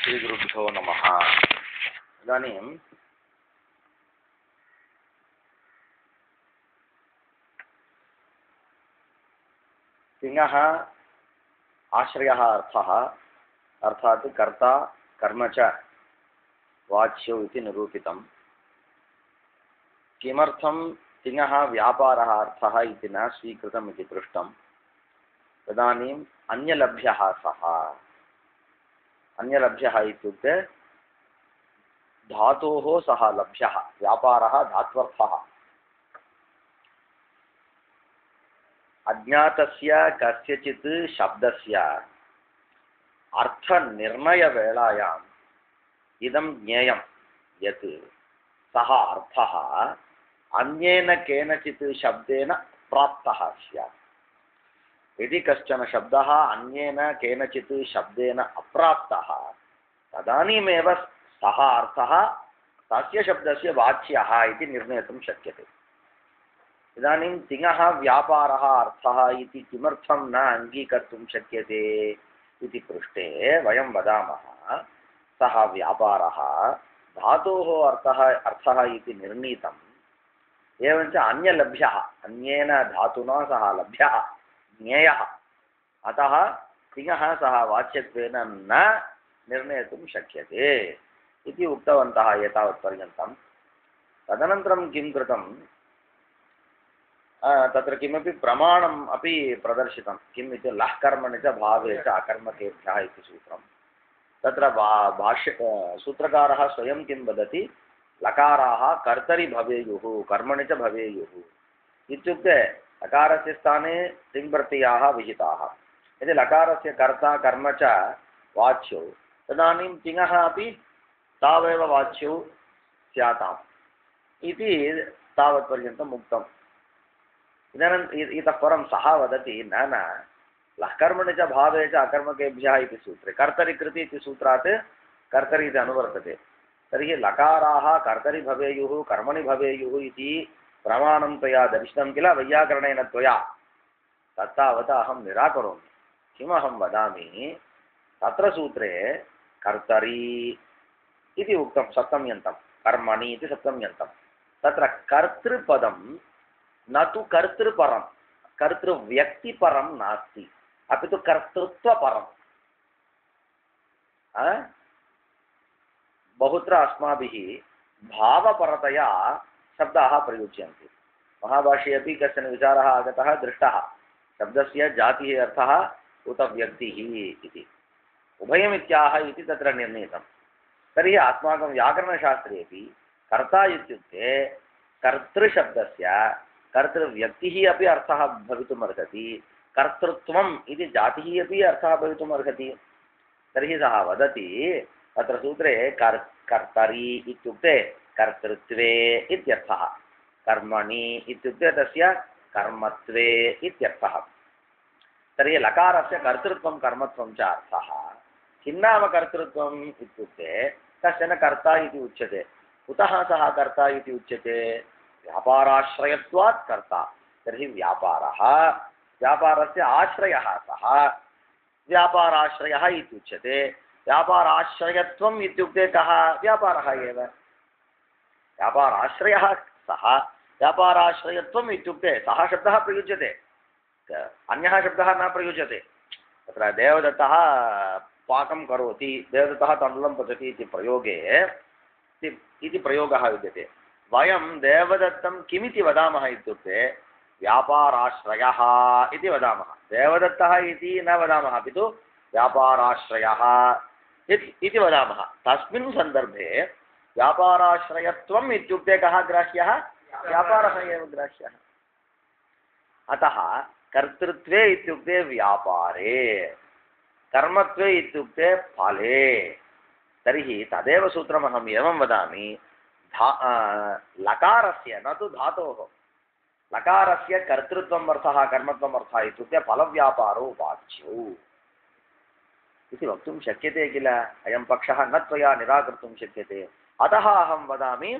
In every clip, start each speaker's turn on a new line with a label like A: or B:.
A: श्रीगुरुभ्यो नमः। इदानीं तिङः आश्रयः अर्थः अर्थात् कर्ता कर्म च वाच्यो इति निरूपितम्। किमर्थं तिङः व्यापारः अर्थः इति न स्वीकृतम् इति पृष्टम्। तदानीम् अन्यलभ्यः सः। अन्यलभ्यः इत्युक्ते धातोः सः लभ्यः, व्यापारः धात्वर्थः। अज्ञातस्य कस्यचित् शब्दस्य अर्थनिर्णयवेलायाम् इदं ज्ञेयं यत् सः अर्थः अन्येन केनचित् शब्देन प्राप्तः स्यात्। यदि कश्चन शब्दः अन्येन केनचित् शब्देन अप्राप्तः तदानीमेव सः अर्थः तस्य शब्दस्य वाच्यः इति निर्णेतुं शक्यते। इदानीं तिङः व्यापारः अर्थः इति किमर्थं न अङ्गीकर्तुं शक्यते इति पृष्टे वयं वदामः सः व्यापारः धातोः अर्थः इति निर्णीतम्। एवञ्च अन्यलभ्यः, अन्येन धातुना सः लभ्यः ज्ञेयः, अतः तिङः सः वाच्यत्वेन न निर्णेतुं शक्यते इति उक्तवन्तः एतावत्पर्यन्तं। तदनन्तरं किं कृतं, तत्र किमपि प्रमाणम् अपि प्रदर्शितं। किम् इति लः कर्मणि च भावे च अकर्मकेभ्यः इति सूत्रं। तत्र सूत्रकारः स्वयं किं वदति, लकाराः कर्तरि भवेयुः कर्मणि च भवेयुः इत्युक्ते लकारस्य स्थाने तिङ्प्रत्ययाः विहिताः। यदि लकारस्य कर्ता कर्म च वाच्यौ तदानीं तिङः अपि तावेव वाच्यौ स्याताम् इति तावत्पर्यन्तम् उक्तम्। इदानीम् इतः परं सः वदति न लःकर्मणि च भावे च अकर्मकेभ्यः इति सूत्रे कर्तरि कृति इति सूत्रात् कर्तरि इति अनुवर्तते। तर्हि लकाराः कर्तरि भवेयुः कर्मणि भवेयुः इति प्रमाणं त्वया दर्शितं किल वैयाकरणेन त्वया, तत्तावत् अहं निराकरोमि। किमहं वदामि, तत्र सूत्रे कर्तरि इति उक्तं सप्तम्यन्तं, कर्मणि इति सप्तम्यन्तं। तत्र कर्तृपदं न तु कर्तृपरं, कर्तृव्यक्तिपरं नास्ति, अपि तु कर्तृत्वपरं। बहुत्र अस्माभिः भावपरतया शब्दाः प्रयुज्यन्ते। महाभाष्ये अपि कश्चन विचारः आगतः, दृष्टः शब्दस्य जातिः अर्थः उत व्यक्तिः इति, उभयमित्याह इति तत्र निर्णीतं। तर्हि अस्माकं व्याकरणशास्त्रेपि कर्ता इत्युक्ते कर्तृशब्दस्य कर्तृव्यक्तिः अपि अर्थः भवितुमर्हति, कर्तृत्वम् इति जातिः अपि अर्थः भवितुमर्हति। तर्हि सः वदति तत्र सूत्रे कर्तरि इत्युक्ते कर्तृत्वे इत्यर्थः, कर्मणि इत्युक्ते तस्य कर्मत्वे इत्यर्थः। तर्हि लकारस्य कर्तृत्वं कर्मत्वं च अर्थः। किन्नाम कर्तृत्वम् इत्युक्ते कश्चन कर्ता इति उच्यते। कुतः सः कर्ता इति उच्यते, व्यापाराश्रयत्वात् कर्ता। तर्हि व्यापारः, व्यापारस्य आश्रयः सः, व्यापाराश्रयः इत्युच्यते। व्यापाराश्रयत्वम् इत्युक्ते कः, व्यापारः एव। व्यापाराश्रयः सः, व्यापाराश्रयत्वम् इत्युक्ते सः शब्दः प्रयुज्यते, अन्यः शब्दः न प्रयुज्यते। तत्र देवदत्तः पाकं करोति, देवदत्तः तण्डुलं पचति इति प्रयोगे इति प्रयोगः विद्यते। वयं देवदत्तं किमिति वदामः इत्युक्ते व्यापाराश्रयः इति वदामः। देवदत्तः इति न वदामः, अपि तु व्यापाराश्रयः इति वदामः। तस्मिन् सन्दर्भे व्यापाराश्रयत्वम् इत्युक्ते कः ग्राह्यः, व्यापारः एव ग्राह्यः। अतः कर्तृत्वे इत्युक्ते व्यापारे, कर्मत्वे इत्युक्ते फले। तर्हि तदेव सूत्रमहम् एवं वदामि, लकारस्य न तु धातोः, लकारस्य कर्तृत्वम् अर्थः कर्मत्वम् अर्थः इत्युक्ते फलव्यापारो वाच्यौ इति वक्तुं शक्यते किल। अयं पक्षः न त्वया निराकर्तुं शक्यते। अतः अहं वदामि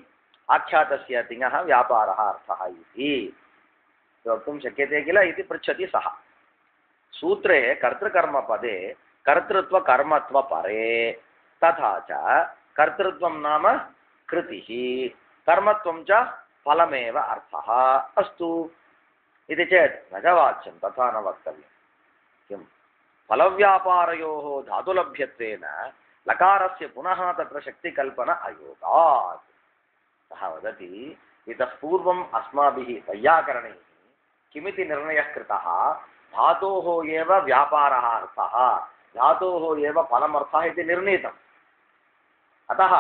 A: आख्यातस्य तिङः व्यापारः अर्थः इति वक्तुं शक्यते किल इति पृच्छति सः। सूत्रे कर्तृकर्मपदे कर्तृत्व कर्मत्व परे तथा च कर्तृत्वं नाम कृतिः कर्मत्वं च फलमेव अर्थः अस्तु इति चेत् न च वाच्यं तथा न वक्तव्यं किं फलव्यापारयोः धातुलभ्यत्वेन लकारस्य पुनः तत्र शक्तिकल्पना अयोगात् सः वदति इतः पूर्वम् अस्माभिः वैयाकरणैः किमिति निर्णयः कृतः धातोः एव व्यापारः अर्थः धातोः एव फलमर्थः इति निर्णीतम् अतः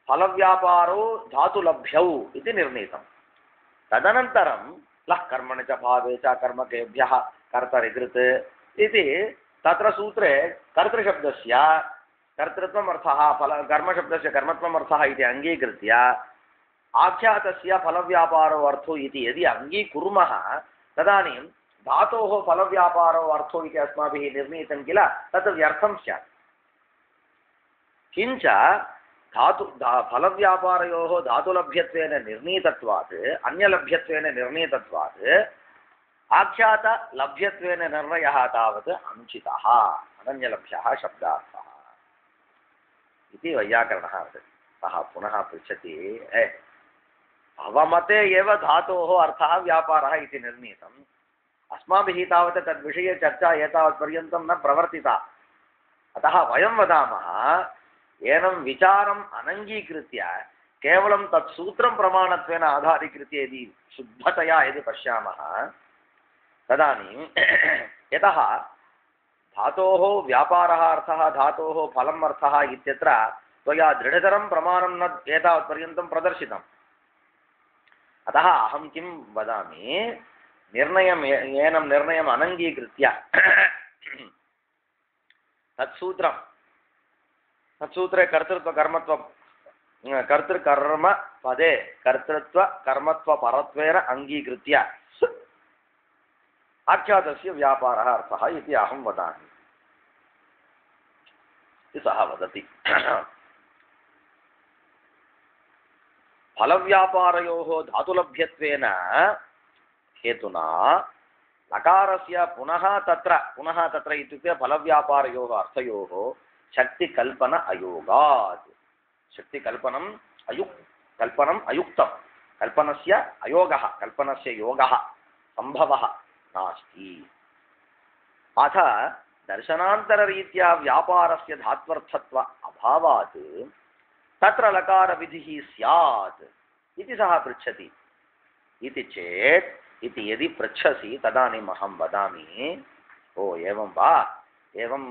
A: फलव्यापारो धातुलभ्यौ इति निर्णीतम् तदनन्तरं लः कर्मणि च भावे च कर्मकेभ्यः कर्तरिकृत् इति तत्र सूत्रे कर्तृशब्दस्य कर्तृत्वम् अर्थः फल कर्मशब्दस्य कर्मत्वम् अर्थः इति अङ्गीकृत्य आख्यातस्य फलव्यापारो अर्थो इति यदि अङ्गीकुर्मः तदानीं धातोः फलव्यापारो अर्थो इति अस्माभिः निर्णीतं किल तत् व्यर्थं स्यात् किञ्च फलव्यापारयोः धातुलभ्यत्वेन निर्णीतत्वात् अन्यलभ्यत्वेन निर्णीतत्वात् आख्यातलभ्यत्वेन निर्णयः तावत् अनुचितः अनन्यलभ्यः शब्दार्थः इति वैयाकरणः वर्तते सः पुनः पृच्छति भवमते एव धातोः अर्थः व्यापारः इति निर्णीतम् अस्माभिः तावत् तद्विषये चर्चा एतावत्पर्यन्तं न प्रवर्तिता अतः वयं वदामः एनं विचारम् अनङ्गीकृत्य केवलं तत् सूत्रं प्रमाणत्वेन आधारीकृत्य यदि शुद्धतया यदि पश्यामः तदानीं यतः धातोः व्यापारः अर्थः धातोः फलम् अर्थः इत्यत्र त्वया दृढतरं प्रमाणं न एतावत्पर्यन्तं प्रदर्शितम् अतः अहं किं वदामि निर्णयम् एनं निर्णयम् अनङ्गीकृत्य तत्सूत्रे कर्तृकर्म पदे कर्तृत्वकर्मत्वपरत्वेन अङ्गीकृत्य आख्यातस्य व्यापारः अर्थः इति अहं वदामि इति सः वदति फलव्यापारयोः धातुलभ्यत्वेन हेतुना लकारस्य पुनः तत्र इत्युक्ते फलव्यापारयोः अर्थयोः शक्तिकल्पन अयोगात् शक्तिकल्पनम् कल्पनम् अयुक्तं कल्पनस्य अयोगः कल्पनस्य योगः सम्भवः नास्ति अथ दर्शनान्तररीत्या व्यापारस्य धात्वर्थत्व अभावात् तत्र लकारविधिः स्यात् इति सः पृच्छति इति चेत् इति यदि पृच्छसि तदानीम् अहं वदामि ओ एवं वा एवं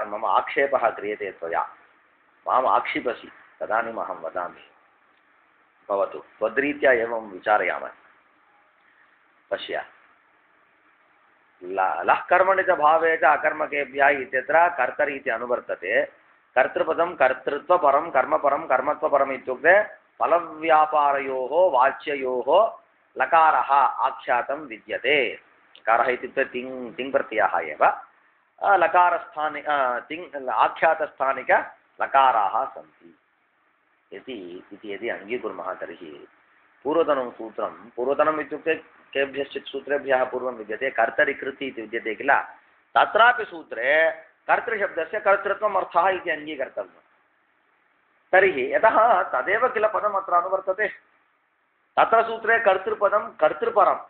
A: मम आक्षेपः क्रियते त्वया माम् आक्षिपसि तदानीम् अहं वदामि भवतु त्वद्रीत्या एवं विचारयामः पश्य लः कर्मणि च भावे च अकर्मकेभ्यः इत्यत्र कर्तरि इति अनुवर्तते कर्तृपदं कर्तृत्वपरं कर्मपरं कर्मत्वपरम् इत्युक्ते फलव्यापारयोः वाच्ययोः लकारः आख्यातं विद्यते लकारः इत्युक्ते तिङ् प्रत्ययः एव लकारस्थानि आख्यातस्थानिक लकाराः सन्ति इति यदि अङ्गीकुर्मः तर्हि पूर्वतनं सूत्रं पूर्वतनम् इत्युक्ते केभ्यश्चित् सूत्रेभ्यः पूर्वं विद्यते कर्तरिकृति इति विद्यते किल तत्रापि सूत्रे कर्तृशब्दस्य कर्तृत्वम् अर्थः इति अङ्गीकर्तव्यं तर्हि यतः तदेव किल पदम् अत्र अनुवर्तते तत्र सूत्रे कर्तृपदं कर्तृपरम्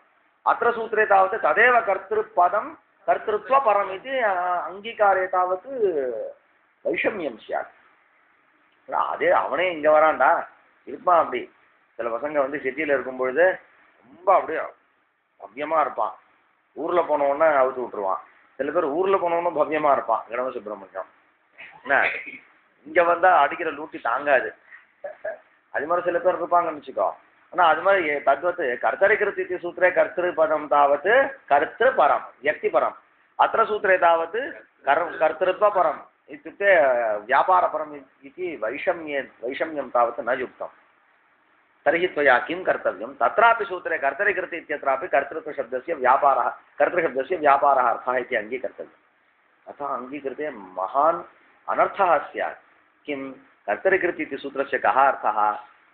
A: अत्र सूत्रे तावत् तदेव कर्तृपदं कर्तृत्वपरम् इति अङ्गीकारे तावत् वैषम्यं स्यात् அதே அவனே இங்கே வரான்டா இருப்பான் அப்படி சில பசங்க வந்து சிட்டியில் இருக்கும் பொழுது ரொம்ப அப்படியே பவ்யமாக இருப்பான் ஊரில் போனவொன்னே அவுத்து விட்டுருவான் சில பேர் ஊரில் போனவொன்னும் பவ்யமாக இருப்பான் கணவ சுப்பிரமணியம் என்ன இங்கே வந்தால் அடிக்கிற லூட்டி தாங்காது அது மாதிரி சில பேர் இருப்பாங்கன்னு வச்சுக்கோ ஆனால் அது மாதிரி தத்வத்து கர்த்தரிकृत इति सूत्रे कर्तृपदं तावत् कर्तृपरं व्यक्तिपरम् अत्र सूत्रे तावत् कर्तृत्वपरम् इत्युक्ते व्यापारपरम् इति वैषम्यं तावत् न युक्तं तर्हि त्वया किं कर्तव्यं तत्रापि सूत्रे कर्तरिकृत इत्यत्रापि कर्तृत्वशब्दस्य व्यापारः कर्तृशब्दस्य व्यापारः अर्थः इति अङ्गीकर्तव्यम् अतः अङ्गीकृते महान् अनर्थः स्यात् किं कर्तरिकृत इति सूत्रस्य कः अर्थः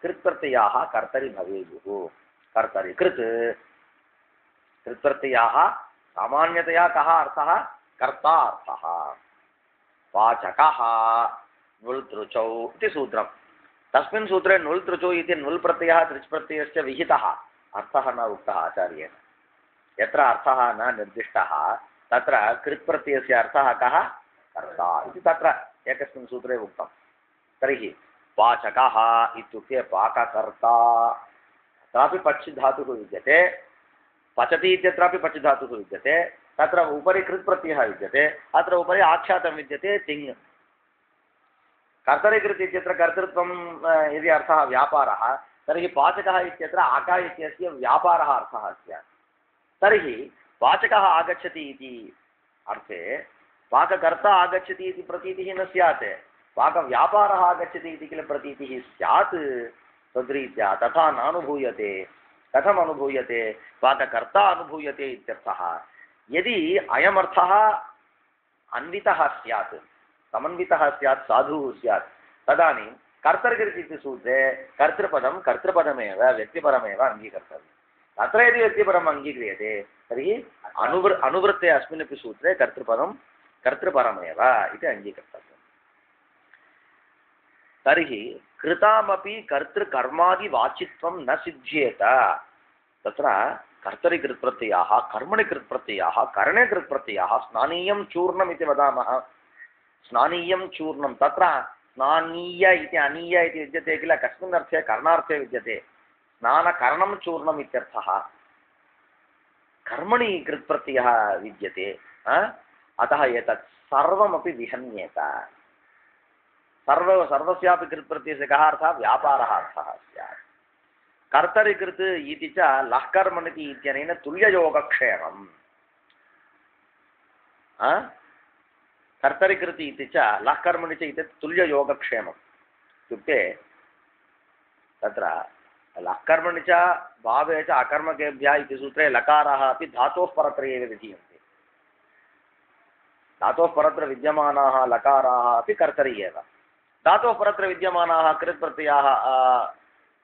A: कृत्प्रत्ययाः कर्तरि भवेयुः कर्तरिकृत कृत्प्रत्ययाः सामान्यतया कः अर्थः कर्ता अर्थः वाचकः नुल् तृचौ इति सूत्रम् तस्मिन् सूत्रे नुल् तृचौ इति नुल् प्रत्ययः तृच् प्रत्ययस्य विहितः अर्थः न उक्तः आचार्येण यत्र अर्थः न निर्दिष्टः तत्र कृत् प्रत्ययस्य अर्थः कः कर्ता इति तत्र एकस्मिन् सूत्रे उक्तं तर्हि वाचकः इत्युक्ते पाककर्ता तत्रापि पच् धातुः विद्यते पचति इत्यत्रापि पच् धातुः विद्यते तत्र उपरि कृत् प्रत्ययः विद्यते अत्र उपरि आख्यातं विद्यते तिङ् कर्तरिकृत् इत्यत्र कर्तृत्वं यदि अर्थः व्यापारः तर्हि पाचकः इत्यत्र आका इत्यस्य व्यापारः अर्थः स्यात् तर्हि पाचकः आगच्छति इति अर्थे पाककर्ता आगच्छति इति प्रतीतिः न स्यात् पाकव्यापारः आगच्छति इति किल प्रतीतिः स्यात् तद्रीत्या तथा नानुभूयते कथम् अनुभूयते पाककर्ता अनुभूयते इत्यर्थः यदि अयमर्थः अन्वितः स्यात् समन्वितः स्यात् साधुः स्यात् तदानीं कर्तृकृत् इति सूत्रे कर्तृपदं कर्तृपदमेव व्यक्तिपरमेव अङ्गीकर्तव्यम् अत्र यदि व्यक्तिपरम् अङ्गीक्रियते तर्हि अनुवृत्ते अस्मिन्नपि सूत्रे कर्तृपदं कर्तृपरमेव इति अङ्गीकर्तव्यम् तर्हि कृतामपि कर्तृकर्मादिवाचित्वं न सिद्ध्येत तत्र कर्तरि कृत्प्रत्ययाः कर्मणि कृत्प्रत्ययाः करणे कृत्प्रत्ययाः स्नानीयं चूर्णम् इति वदामः स्नानीयं चूर्णं तत्र स्नानीय इति अनीय इति विद्यते किल कस्मिन् अर्थे करणार्थे विद्यते स्नानकरणं चूर्णम् इत्यर्थः कर्मणि कृत्प्रत्ययः विद्यते अतः एतत् सर्वमपि विहन्येत सर्वस्यापि कृत्प्रत्ययस्य कः अर्थः व्यापारः अर्थः स्यात् कर्तरिकृत् इति च लह्कर्मणिति इत्यनेन तुल्ययोगक्षेमम् कर्तरिकृत् इति च लह्कर्मणि च इति तुल्ययोगक्षेमम् इत्युक्ते तत्र लह्कर्मणि च भावे च अकर्मकेभ्यः इति सूत्रे लकाराः अपि धातोः परत्र एव विधीयन्ते धातोः परत्र विद्यमानाः लकाराः अपि कर्तरि एव धातोः परत्र विद्यमानाः कृत् प्रत्ययाः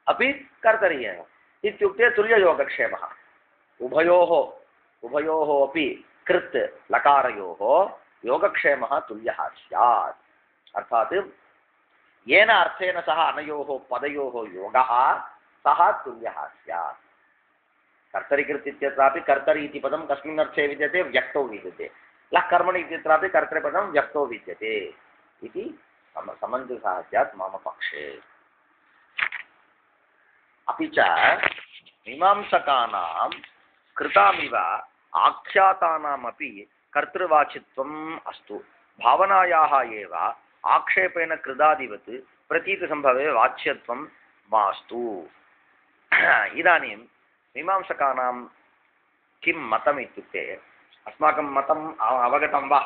A: अपि कर्तरि एव इत्युक्ते तुल्ययोगक्षेमः उभयोः अपि कृत् लकारयोः योगक्षेमः तुल्यः स्यात् अर्थात् येन अर्थेन सह अनयोः पदयोः योगः सः तुल्यः स्यात् कर्तरिकृत् इत्यत्रापि कर्तरि इति पदं कस्मिन् अर्थे विद्यते व्यक्तौ विद्यते लह्कर्मणि इत्यत्रापि कर्तृपदं व्यक्तौ विद्यते इति समञ्जसः स्यात् मम पक्षे अपि च मीमांसकानां कृतामिव आख्यातानामपि कर्तृवाचित्वम् अस्तु भावनायाः एव आक्षेपेण कृदादिवत् प्रतीतिसम्भवे वाच्यत्वं मास्तु इदानीं मीमांसकानां किं मतम् इत्युक्ते अस्माकं मतम् अवगतं वा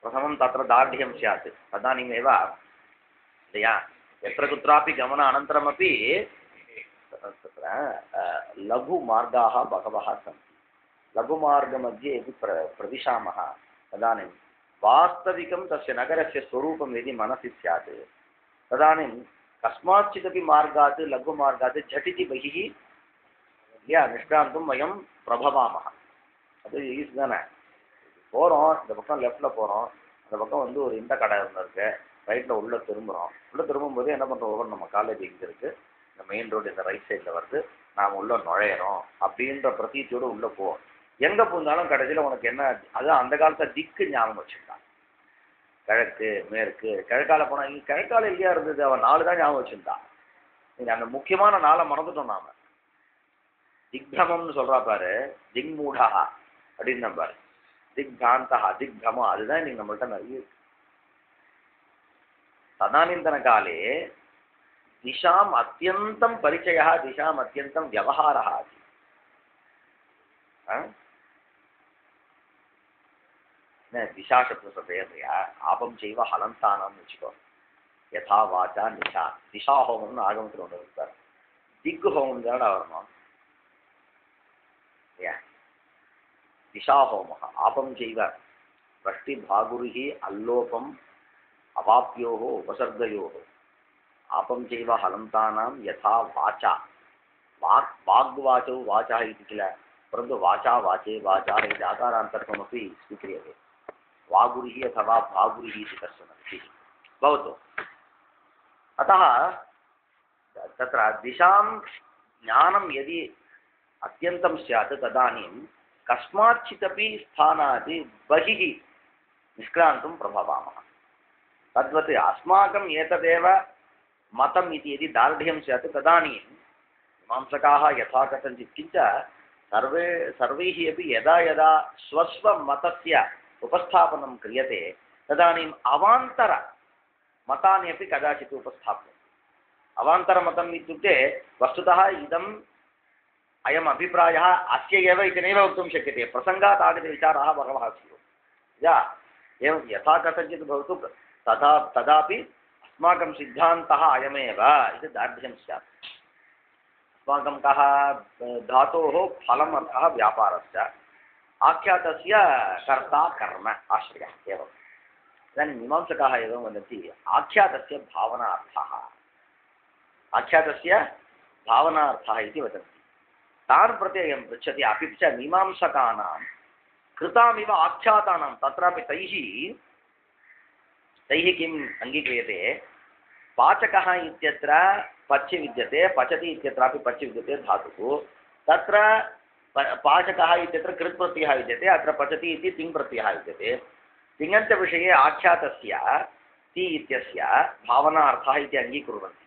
A: प्रथमं तत्र दार्ढ्यं स्यात् तदानीमेव यत्र कुत्रापि गमनानन्तरमपि तत्र लघुमार्गाः बहवः सन्ति लघुमार्गमध्ये यदि प्रविशामः तदानीं वास्तविकं तस्य नगरस्य स्वरूपं यदि मनसि स्यात् तदानीं कस्माच्चिदपि मार्गात् लघुमार्गात् झटिति बहिः निष्क्रान्तुं वयं प्रभवामः அது ஈஸி தானே போகிறோம் இந்த பக்கம் லெஃப்ட்டில் போகிறோம் அந்த பக்கம் வந்து ஒரு இந்த கடை ஒன்று இருக்குது ரைட்டில் உள்ளே திரும்பும்போது என்ன பண்ணுறோம் நம்ம காலேஜ் இங்கே இருக்குது இந்த மெயின் ரோடு இந்த ரைட் சைடில் வருது நாம் உள்ளே நுழையிறோம் அப்படின்ற பிரதீத்தியோடு உள்ளே போவோம் எங்கே போனாலும் கடைசியில் உனக்கு என்ன அதுதான் அந்த காலத்தில் திக்கு ஞாபகம் வச்சுருக்கான் கிழக்கு மேற்கு கிழக்கால போனால் இங்கே கிழக்கால இல்லையா இருந்தது அவன் 4 தான் ஞாபகம் வச்சுருந்தான் நீங்கள் அந்த முக்கியமான நாளை மறந்துட்டோம் நாம் திக்பிரமம்னு சொல்கிறா பாரு திக்மூடா அப்படின்னு பாரு திக்பிராந்தா திக்பிரமம் அதுதான் இன்னைக்கு நம்மள்கிட்ட நிறைய இருக்கு ததானீந்தன காலே दिशाम् अत्यन्तं परिचयः दिशाम् अत्यन्तं व्यवहारः आसीत् दिशाशब्दस्य आपं चैव हलन्तानां उचितो यथा वाचा निशा दिशा होमं आगमनத்தில் ஒன்று இருக்கார் திக்கு ஹோமம் தானே வரணும் दिशा होमः आपं चैव वृष्टिभागुरिः अल्लोपम् अवाप्योः उपसर्गयोः आपं चैव हलन्तानां यथा वाचा वाग्वाचौ वाचः इति किल परन्तु वाचा वाचे वाचा इति आकारान्तरमपि स्वीक्रियते वागुरिः अथवा भागुरिः इति कश्चन ऋषिः भवतु। अतः तत्र दिशां ज्ञानं यदि अत्यन्तं स्यात् तदानीं कस्माच्चिदपि स्थानात् बहिः निष्क्रान्तुं प्रभवामः। तद्वत् अस्माकम् एतदेव मतम् इति यदि दार्ढ्यं स्यात् तदानीं मीमांसकाः यथा कथञ्चित् किञ्च सर्वैः अपि यदा यदा स्वस्वमतस्य उपस्थापनं क्रियते तदानीम् अवान्तरमतानि अपि कदाचित् उपस्थाप्यन्ते। अवान्तरमतम् इत्युक्ते वस्तुतः इदम् अयम् अभिप्रायः अस्य एव इति नैव वक्तुं शक्यते। प्रसङ्गात् आगतविचाराः बहवः स्युः। एवं यथा कथञ्चित् भवतु तदापि अस्माकं सिद्धान्तः अयमेव इति दार्ढ्यं स्यात्। अस्माकं कः धातोः फलम् अर्थः व्यापारस्य आख्यातस्य कर्ता कर्म आश्रयः एवम्। इदानीं मीमांसकाः एवं वदन्ति आख्यातस्य भावनार्थः इति वदन्ति। तान् प्रति अयं पृच्छति। अपि च मीमांसकानां कृतामिव आख्यातानां तत्रापि तैः किम् अङ्गीक्रियते? पाचकः इत्यत्र पच्य विद्यते, पचति इत्यत्रापि पच्य विद्यते धातुः। तत्र पाचकः इत्यत्र कृत् प्रत्ययः विद्यते, अत्र पचति इति तिङ् प्रत्ययः विद्यते। तिङन्तविषये आख्यातस्य ति इत्यस्य भावनार्थः इति अङ्गीकुर्वन्ति।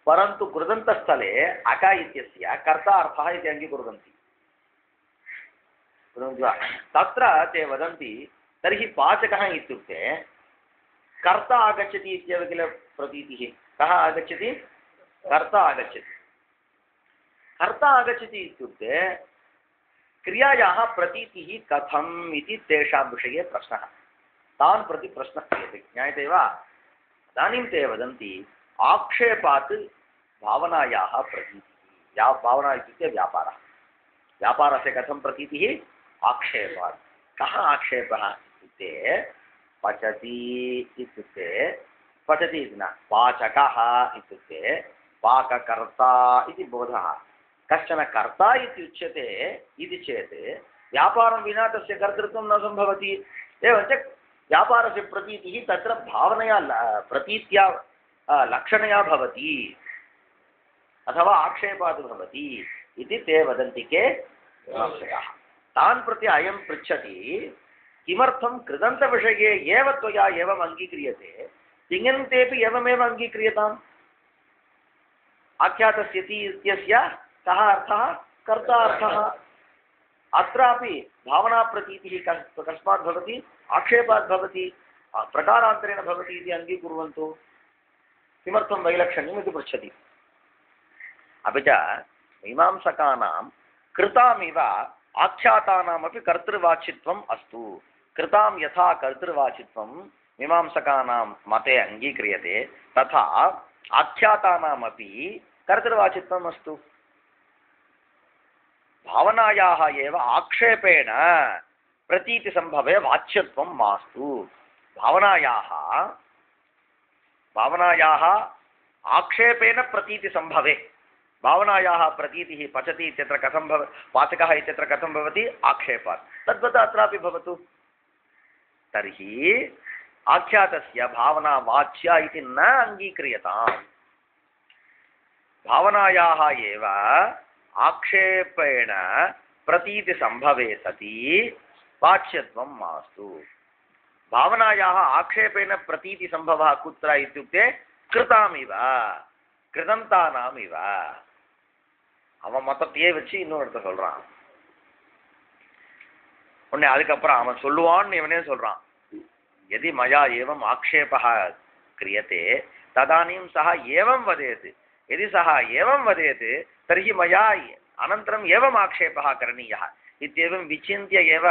A: परन्तु कृदन्तस्थले अक इत्यस्य कर्तार्थः इति अङ्गीकुर्वन्ति। तत्र ते वदन्ति तर्हि पाचकः इत्युक्ते कर्ता आगच्छति इत्येव किल प्रतीतिः। कः आगच्छति? कर्ता आगच्छति। कर्ता आगच्छति इत्युक्ते क्रियायाः प्रतीतिः कथम् इति तेषां विषये प्रश्नः। तान् प्रति प्रश्नः क्रियते। ज्ञायते वा? इदानीं ते वदन्ति आक्षेपात् भावनायाः प्रतीतिः। भावना इत्युक्ते व्यापारः। व्यापारस्य कथं प्रतीतिः? आक्षेपात्। कः आक्षेपः इत्युक्ते पचति इत्युक्ते पचति इति न, पाचकः इत्युक्ते पाककर्ता इति बोधः। कश्चन कर्ता इत्युच्यते इति चेत् व्यापारं विना तस्य कर्तृत्वं न सम्भवति। एवञ्च व्यापारस्य प्रतीतिः तत्र भावनया प्रतीत्या लक्षणया भवति अथवा आक्षेपात् भवति इति ते वदन्ति के मीमांसकाः। तान् प्रति अयं पृच्छति किमर्थं कृदन्तविषये एव त्वया एवम् अङ्गीक्रियते, तिङन्तेपि एवमेव अङ्गीक्रियताम्। आख्यातस्य ति इत्यस्य कः अर्थः? कर्ता अर्थः। अत्रापि भावनाप्रतीतिः कस्मात् भवति? आक्षेपात् भवति, प्रकारान्तरेण भवति इति अङ्गीकुर्वन्तु। किमर्थं वैलक्षण्यम् इति पृच्छति। अपि च मीमांसकानां कृतामिव आख्यातानामपि कर्तृवाचित्वम् अस्तु। कृतां यथा कर्तृवाचित्वं मीमांसकानां मते अङ्गीक्रियते तथा आख्यातानामपि कर्तृवाचित्वम् अस्तु। भावनायाः एव आक्षेपेण प्रतीतिसम्भवे वाच्यत्वं मास्तु। भावनायाः आक्षेपेण प्रतीतिसम्भवे। भावनायाः प्रतीतिः पचति इत्यत्र कथं पाचकः इत्यत्र कथं भवति? आक्षेपात्। तद्वत् अत्रापि भवतु। तर्हि आख्यातस्य भावना वाच्या इति न अङ्गीक्रियताम्। भावनायाः एव आक्षेपेण प्रतीतिसम्भवे सति वाच्यत्वं मास्तु। भावनायाः आक्षेपेण प्रतीतिसम्भवः कुत्र इत्युक्ते कृतामिव, कृदन्तानामिव। அவன் மொத்தத்தையே வச்சு இன்னொருத்த சொல்றான். உடனே அதுக்கப்புறம் அவன் சொல்லுவான்னு இவனே சொல்றான். यदि मया एवम् आक्षेपः क्रियते तदानीं सः एवं वदेत्। यदि सः एवं वदेत् तर्हि मया अनन्तरम् एवम् आक्षेपः करणीयः इत्येवं विचिन्त्य एव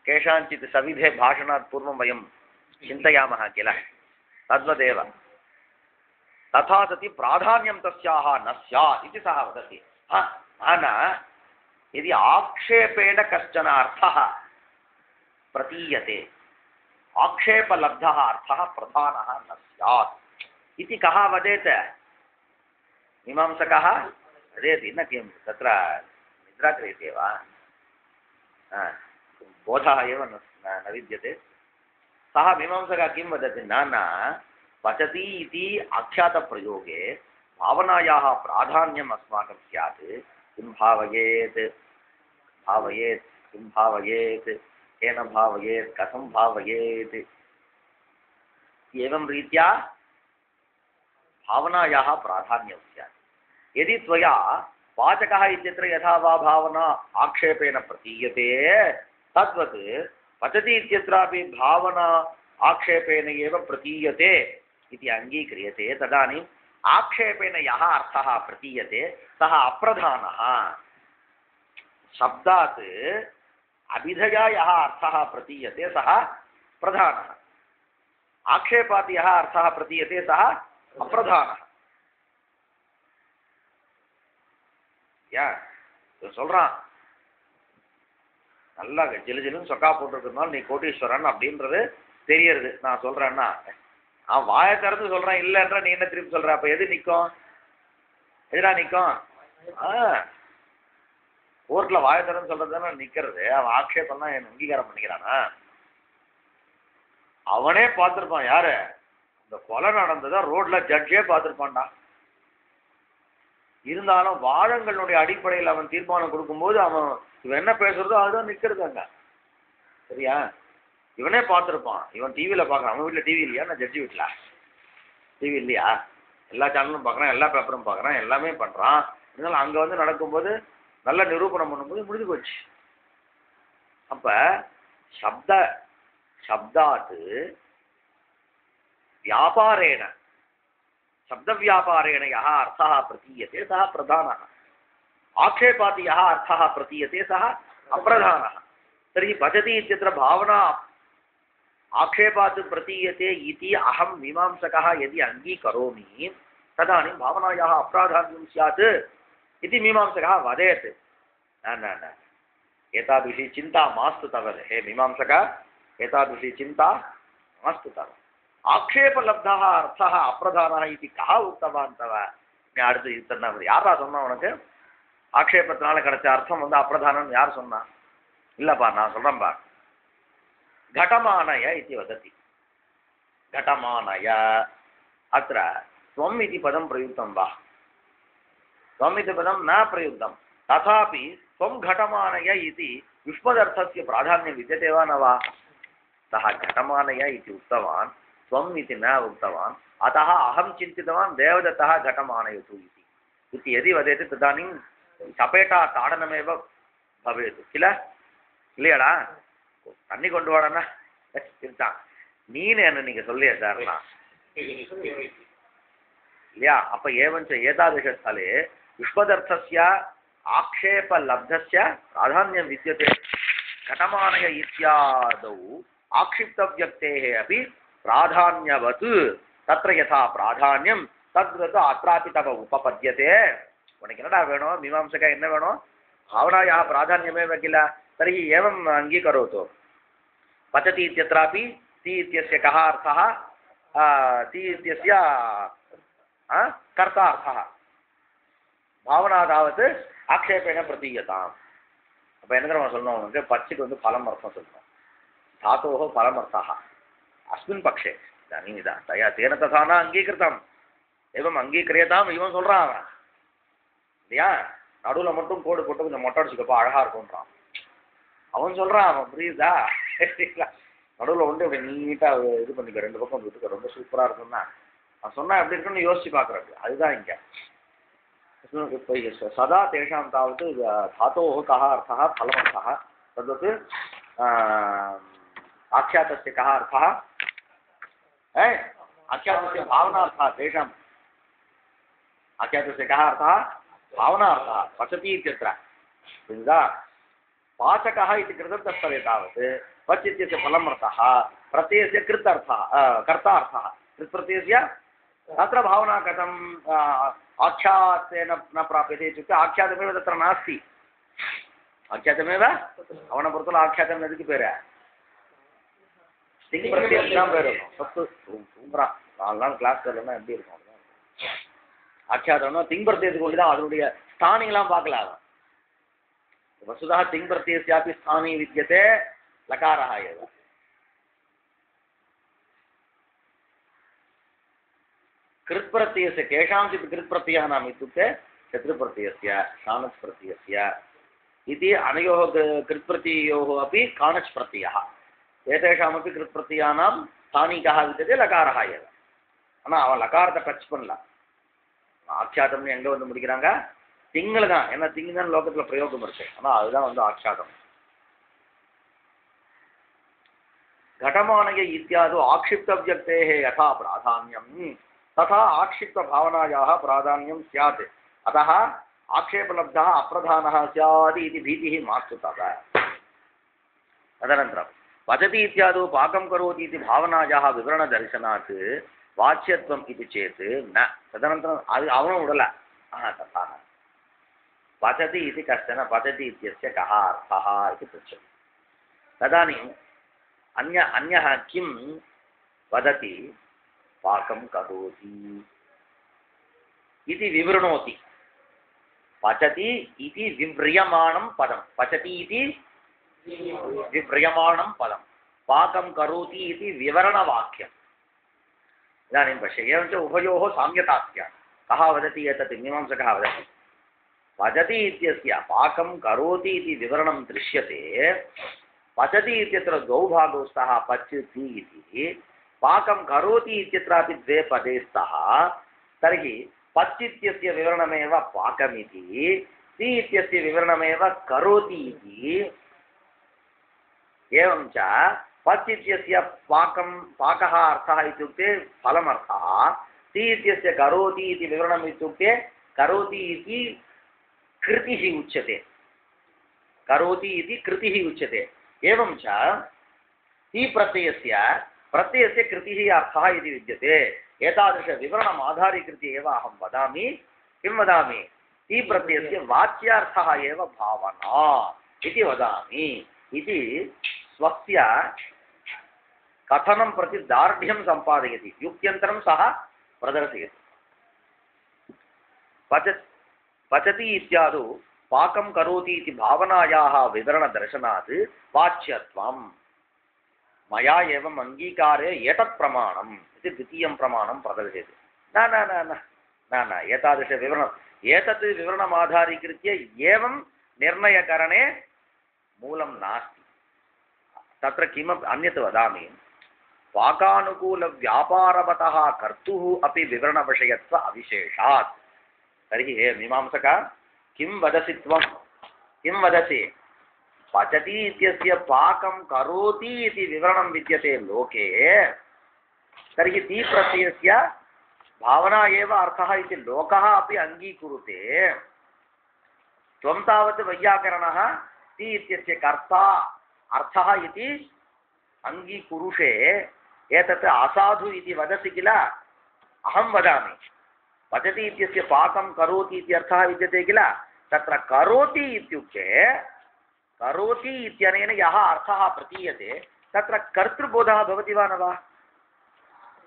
A: केषाञ्चित् सविधे भाषणात् पूर्वं वयं चिन्तयामः किल। तद्वदेव तथा सति प्राधान्यं तस्याः न स्यात् इति सः वदति। न यदि आक्षेपेण कश्चन अर्थः प्रतीयते, आक्षेपलब्धः अर्थः प्रधानः न स्यात् इति कः वदेत्? मीमांसकः वदेति। न किं तत्र निद्रा क्रियते वा? बोधः एव न विद्यते। सः मीमांसकः किं वदति न न पचति इति आख्यातप्रयोगे भावनायाः प्राधान्यम् अस्माकं स्यात् किं भावयेत् भावयेत् किं भावयेत् केन भावयेत् कथं भावयेत् एवं रीत्या भावनायाः प्राधान्यं स्यात् यदि त्वया पाचकः इत्यत्र यथा वा भावना आक्षेपेण प्रतीयते तद्वत् पचति इत्यत्रापि भावना आक्षेपेण एव प्रतीयते इति अङ्गीक्रियते तदानीम् आक्षेपेण यः अर्थः प्रतीयते सः अप्रधानः शब्दात् अभिधया यः अर्थः प्रतीयते सः प्रधानः आक्षेपात् यः अर्थः प्रतीयते सः अप्रधानः யா சொல்றான் நல்லா ஜிலுஜிலுன்னு சொக்கா போட்டுருக்கனால நீ கோட்டீஸ்வரன் அப்படின்றது தெரியறது நான் சொல்றேன்னா அவன் வாயை திறந்து சொல்றான் இல்லைன்ற நீ என்ன திருப்பி சொல்ற அப்ப எது நிற்கும் எதுடா நிற்கும் கோர்ட்ல வாயை திறந்து சொல்றது தானே நிக்கிறது அவன் ஆக்ஷேபம் தான் அங்கீகாரம் பண்ணிக்கிறானா அவனே பார்த்திருப்பான் யாரு இந்த கொலை நடந்ததா ரோட்ல ஜட்ஜே பார்த்திருப்பான்டா இருந்தாலும் வாதங்களுடைய அடிப்படையில் அவன் தீர்மானம் கொடுக்கும்போது அவன் இவன் என்ன பேசுறதோ அதுதான் நிக்கிறது அங்க சரியா இவனே பார்த்துருப்பான் இவன் டிவியில பார்க்கறான் அவன் வீட்டில் டிவி இல்லையா நான் ஜட்ஜி வீட்டில் டிவி இல்லையா எல்லா சேனலும் பார்க்குறான் எல்லா பேப்பரும் பார்க்குறான் எல்லாமே பண்றான் இருந்தாலும் அங்க வந்து நடக்கும்போது நல்ல நிரூபணம் பண்ணும்போது முடிஞ்சு போச்சு அப்ப சப்தாத் வியாபாரேன शब्दव्यापारेण यः अर्थः प्रतीयते सः प्रधानः आक्षेपात् यः अर्थः प्रतीयते सः अप्रधानः तर्हि पचति इत्यत्र भावना आक्षेपात् प्रतीयते इति अहं मीमांसकः यदि अङ्गीकरोमि तदानीं भावनायाः अप्राधान्यं स्यात् इति मीमांसकः वदेत् न न न एतादृशी चिन्ता मास्तु तव हे मीमांसक एतादृशी चिन्ता मास्तु तव ஆக்ஷேபலப்தः அர்த்தः அப்பிரதானः இது கஹ உக்தவான் தவ நீ அடுத்து இத்தனை யாரா சொன்னா உனக்கு ஆக்ஷேபத்தினால கிடைச்ச அர்த்தம் வந்து அப்பிரதானம் யார் சொன்னா இல்லப்பா நான் சொல்றேன்பா घटमानय इति वदति घटमानय अत्र त्वम् इति पदं प्रयुक्तं वा त्वम् इति पदं न प्रयुक्तं तथापि त्वं घटमानय इति युष्मदर्थस्य प्राधान्यं विद्यते वा न वा सः घटमानय इति उक्तवान् त्वम् इति न उक्तवान् अतः अहं चिन्तितवान् देवदत्तः घटमानयतु इति यदि वदेत् तदानीं चपेटा ताडनमेव भवेत् किल இல்லையாடா தண்ணி கொண்டு வாடனா இருக்கான் நீனு என்ன நீங்க சொல்லியா சார்னா இல்லையா அப்ப ஏவஞ்ச ஏதாதசஸ்தலே युष्मदर्थस्य आक्षेपलब्धस्य प्राधान्यं विद्यते घटमानय इत्यादौ आक्षिप्तव्यक्तेः अपि प्राधान्यवत् तत्र यथा प्राधान्यं तद्वत् अत्रापि तव उपपद्यते उनक्कु என்னடா வேணும் மீமாம்சக என்ன வேணும் भावनायाः प्राधान्यमेव किल तर्हि एवम् अङ्गीकरोतु पचति इत्यत्रापि ति इत्यस्य कः अर्थः ति इत्यस्य कर्ता अर्थः भावना तावत् आक्षेपेण प्रतीयताम् அப்போ என்ன நம்ம சொல்லணும் உனக்கு பச்சைக்கு வந்து பலம் அர்த்தம் சொல்லணும் धातोः फलमर्थः अस्मिन् पक्षे इदानीम् तया तेन तथा न अङ्गीकृतम् एवम् अङ्गीक्रियताम् इवன் சொல்றான் அவன் இல்லையா நடுவில் மட்டும் கோடு போட்டு கொஞ்சம் மொட்டை அடிச்சுக்கப்பா அழகா இருக்கும்ன்றான் அவன் சொல்றான் அவன் புரியுதா நடுவில் வந்து இப்படி நீட்டா இது பண்ணிக்க ரெண்டு பக்கம் விட்டுக்க ரொம்ப சூப்பரா இருக்கும்னா அவன் சொன்னா எப்படி இருக்குன்னு யோசிச்சு பாக்குறது அதுதான் இங்க सदा तेषां तावत् धातोः कः अर्थः फलमर्थः तद्वत् आख्यातस्य कः अर्थः आख्यातस्य भावनार्थः तेषाम् आख्यातस्य कः अर्थः भावनार्थः पचति इत्यत्र पाचकः इति कृतस्तरे तावत् पच् इत्यस्य फलमर्थः प्रत्ययस्य कृतर्थः कर्तार्थः कृत्प्रत्ययस्य तत्र भावना कथम् आख्यातेन न प्राप्यते इत्युक्ते आख्यातमेव तत्र नास्ति आख्यातमेव அவனை பொறுத்தவரை ஆख्यातம் எதுக்கு பேரு திங் பிரத்யயம் தான் பேரு சத்து தூங்குறான் 4 நாள் கிளாஸ் வரலன்னா எப்படி இருக்கும் ஆख्यातம்னா திங் பிரத்யயத்துக்கு ஒண்டி தான் அதனுடைய ஸ்தானிலாம் பார்க்கல அவன் वस्तुतः तिङ् प्रत्ययस्यापि स्थाने विद्यते लकारः एव कृत्प्रत्ययस्य केषाञ्चित् कृत्प्रत्ययः नाम इत्युक्ते शत्रुप्रत्ययस्य शानच् प्रत्ययस्य इति अनयोः कृत्प्रत्ययोः अपि काणच् प्रत्ययः एतेषामपि कृत्प्रत्ययानां स्थानिकः विद्यते लकारः एव ஆனால் அவன் லகாரத்தை டச் பண்ணல ஆக்ஷாதம்னு எங்கே வந்து முடிக்கிறாங்க திங்கள் தான் ஏன்னா திங்கு தான் லோகத்தில் பிரயோகம் இருக்கு ஆனால் அதுதான் வந்து ஆக்ஷாதம் घटमानय इत्यादि आक्षिप्तव्यक्तेः यथा प्राधान्यं तथा आक्षिप्तभावनायाः प्राधान्यं स्यात् अतः आक्षेपलब्धः अप्रधानः स्यात् इति भीतिः मास्तु तथा तदनन्तरं पचति इत्यादौ पाकं करोति इति भावनायाः विवरणदर्शनात् वाच्यत्वम् इति चेत् न तदनन्तरम् अवनु उडल तथा पचति इति कश्चन पचति इत्यस्य कः अर्थः इति पृच्छति तदानीं अन्यः किं वदति पाकं करोति इति विवृणोति पचति इति विव्रियमाणं पदं पचति इति विव्रियमाणं पदं पाकं करोति इति विवरणवाक्यम् इदानीं पश्य एवञ्च उभयोः साम्यता स्यात् कः वदति एतत् मीमांसकः वदति पचति इत्यस्य पाकं करोति इति विवरणं दृश्यते पचति इत्यत्र द्वौ भागौ स्तः पचति इति पाकं करोति इत्यत्रापि द्वे पदे स्तः तर्हि पच् इत्यस्य विवरणमेव पाकमिति ति इत्यस्य विवरणमेव करोति इति एवं च पच् इत्यस्य पाकः अर्थः इत्युक्ते फलमर्थः ति इत्यस्य करोति इति विवरणम् इत्युक्ते करोति इति कृतिः उच्यते करोति इति कृतिः उच्यते एवं च ति प्रत्ययस्य कृतिः अर्थः इति विद्यते एतादृशविवरणम् आधारीकृत्य एव अहं वदामि किं वदामि ति प्रत्ययस्य वाच्यार्थः एव भावना इति वदामि इति स्वस्य कथनं प्रति दार्ढ्यं सम्पादयति युक्त्यन्तरं सः प्रदर्शयति पचति इत्यादौ पाकं करोति इति भावनायाः विवरणदर्शनात् वाच्यत्वं मया एवम् अङ्गीकारे एतत् प्रमाणम् इति द्वितीयं प्रमाणं प्रदर्शयति न न न न न न एतादृशविवरणम् एतत् विवरणमाधारीकृत्य एवं निर्णयकरणे मूलं नास्ति तत्र किमपि अन्यत् वदामि पाकानुकूलव्यापारवतः कर्तुः अपि विवरणविषयत्व अविशेषात् तर्हि हे मीमांसक किं वदसि त्वं किं वदसि पचति इत्यस्य पाकं करोति इति विवरणं विद्यते लोके तर्हि ति प्रत्ययस्य भावना एव अर्थः इति लोकः अपि अङ्गीकुरुते त्वं तावत् वैयाकरणः ति इत्यस्य कर्ता अर्थः इति अङ्गीकुरुषे एतत् असाधु इति वदसि किल अहं वदामि पचति इत्यस्य पाकं करोति इति अर्थः विद्यते किल तत्र करोति इत्युक्ते करोति इत्यनेन यः अर्थः प्रतीयते तत्र कर्तृबोधः भवति वा न वा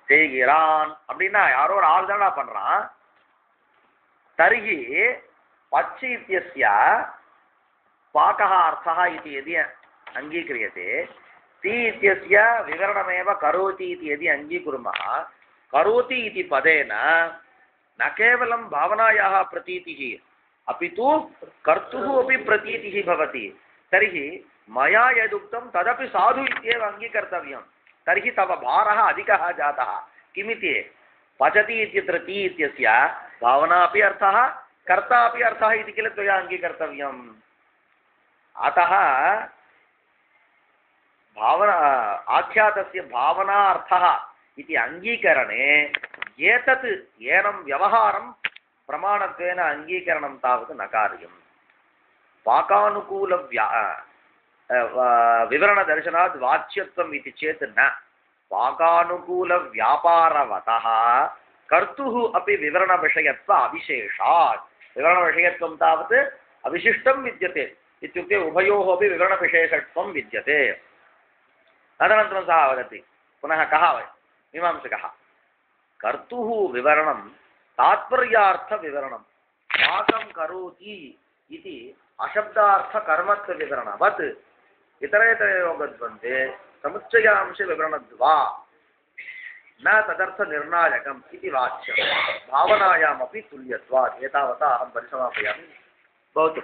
A: செய்கிறான் அப்படின்னா யாரோ ஒரு ஆள் தானா பண்றான் तर्हि पच् इत्यस्य पाकः अर्थः इति यदि अङ्गीक्रियते ति इत्यस्य विवरणमेव करोति इति यदि अङ्गीकुर्मः करोति इति पदेन न केवलं भावनायाः प्रतीतिः अपि तु कर्तुः अपि प्रतीतिः भवति तर्हि मया यदुक्तं तदपि साधु इत्येव अङ्गीकर्तव्यं तर्हि तव भारः अधिकः जातः किमिति पचति इत्यत्र ति इत्यस्य भावना अपि अर्थः कर्ता अपि अर्थः इति किल त्वया अङ्गीकर्तव्यम् अतः भावना आख्यातस्य भावना अर्थः इति अङ्गीकरणे एतत् एनं व्यवहारं प्रमाणत्वेन अङ्गीकरणं तावत् न कार्यम् पाकानुकूल विवरणदर्शनात् वाच्यत्वम् इति चेत् न पाकानुकूलव्यापारवतः कर्तुः अपि विवरणविषयत्व अविशेषात् विवरणविषयत्वं तावत् अविशिष्टं विद्यते इत्युक्ते उभयोः अपि विवरणविशेषत्वं विद्यते तदनन्तरं सः वदति पुनः कः मीमांसकः कर्तुः विवरणं तात्पर्यार्थविवरणं पाकं करोति इति अशब्दार्थकर्मत्वविवरणवत् इतरेतरयोगद्वन्द्वे समुच्चयांशविवरणद्वा न तदर्थनिर्णायकम् इति वाच्यं भावनायामपि तुल्यत्वात् एतावता अहं परिसमापयामि। भवतु।